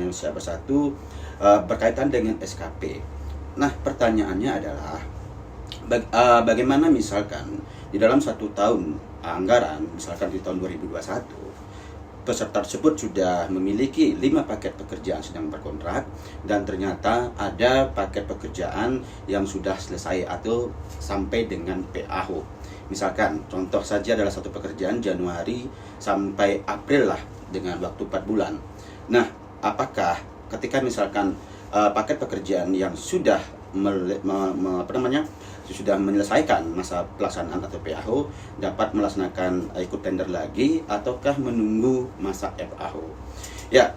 Indonesia Bersatu berkaitan dengan SKP. Nah, pertanyaannya adalah bagaimana misalkan di dalam 1 tahun anggaran, misalkan di tahun 2021, peserta tersebut sudah memiliki 5 paket pekerjaan sedang berkontrak, dan ternyata ada paket pekerjaan yang sudah selesai atau sampai dengan PAH. Misalkan contoh saja adalah satu pekerjaan Januari sampai April lah, dengan waktu 4 bulan. Nah, apakah ketika misalkan paket pekerjaan yang sudah sudah menyelesaikan masa pelaksanaan atau PAH dapat melaksanakan ikut tender lagi, ataukah menunggu masa FAH? Ya,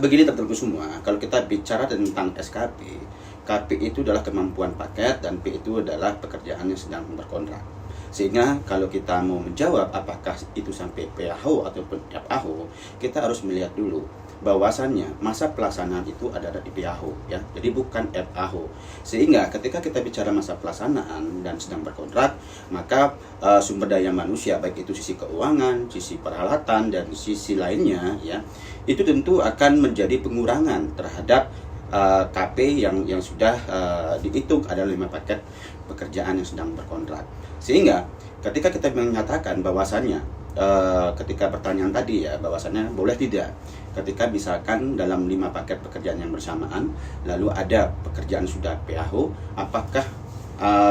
begini teman-teman semua, kalau kita bicara tentang SKP, KP itu adalah kemampuan paket dan P itu adalah pekerjaan yang sedang berkontrak. Sehingga kalau kita mau menjawab apakah itu sampai PAH ataupun FAH, kita harus melihat dulu bahwasannya masa pelaksanaan itu ada di PAH, ya, jadi bukan FAH. Sehingga ketika kita bicara masa pelaksanaan dan sedang berkontrak, maka sumber daya manusia, baik itu sisi keuangan, sisi peralatan, dan sisi lainnya, ya, itu tentu akan menjadi pengurangan terhadap KP yang sudah dihitung ada 5 paket pekerjaan yang sedang berkontrak. Sehingga ketika kita menyatakan bahwasannya ketika pertanyaan tadi, ya, bahwasannya boleh tidak ketika misalkan dalam 5 paket pekerjaan yang bersamaan lalu ada pekerjaan sudah PAH, apakah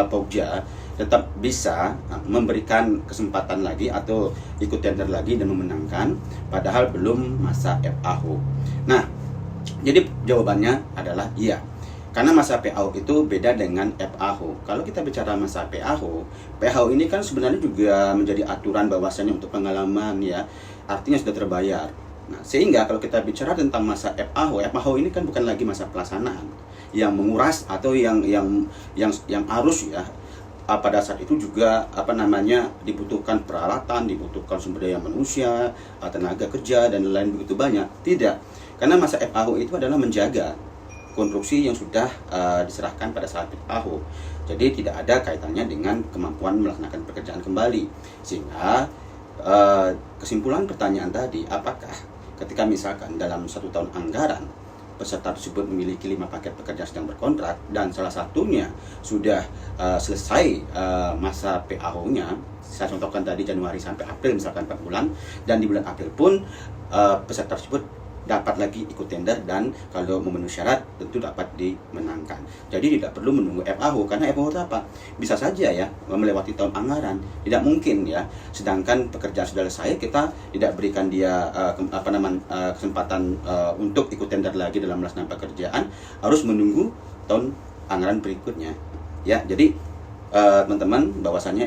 Pokja tetap bisa memberikan kesempatan lagi atau ikut tender lagi dan memenangkan padahal belum masa FAH? Nah, jadi jawabannya adalah iya. Karena masa PAH itu beda dengan FAH. Kalau kita bicara masa PAH ini kan sebenarnya juga menjadi aturan bahwasannya untuk pengalaman, ya, artinya sudah terbayar. Nah, sehingga kalau kita bicara tentang masa FAH ini kan bukan lagi masa pelaksanaan yang menguras atau yang harus, ya, pada saat itu juga dibutuhkan peralatan, dibutuhkan sumber daya manusia, tenaga kerja, dan lain begitu banyak. Tidak. Karena masa FAH itu adalah menjaga konstruksi yang sudah diserahkan pada saat PAH. Jadi tidak ada kaitannya dengan kemampuan melaksanakan pekerjaan kembali. Sehingga kesimpulan pertanyaan tadi, apakah ketika misalkan dalam 1 tahun anggaran peserta tersebut memiliki 5 paket pekerjaan sedang berkontrak dan salah satunya sudah selesai masa PAH-nya, saya contohkan tadi Januari sampai April misalkan 4 bulan, dan di bulan April pun peserta tersebut dapat lagi ikut tender dan kalau memenuhi syarat tentu dapat dimenangkan. Jadi tidak perlu menunggu FAH, karena FAH itu apa? Bisa saja, ya, melewati tahun anggaran. Tidak mungkin, ya. Sedangkan pekerjaan sudah selesai, kita tidak berikan dia kesempatan untuk ikut tender lagi dalam melaksanakan pekerjaan, harus menunggu tahun anggaran berikutnya. Ya, jadi teman-teman, bahwasannya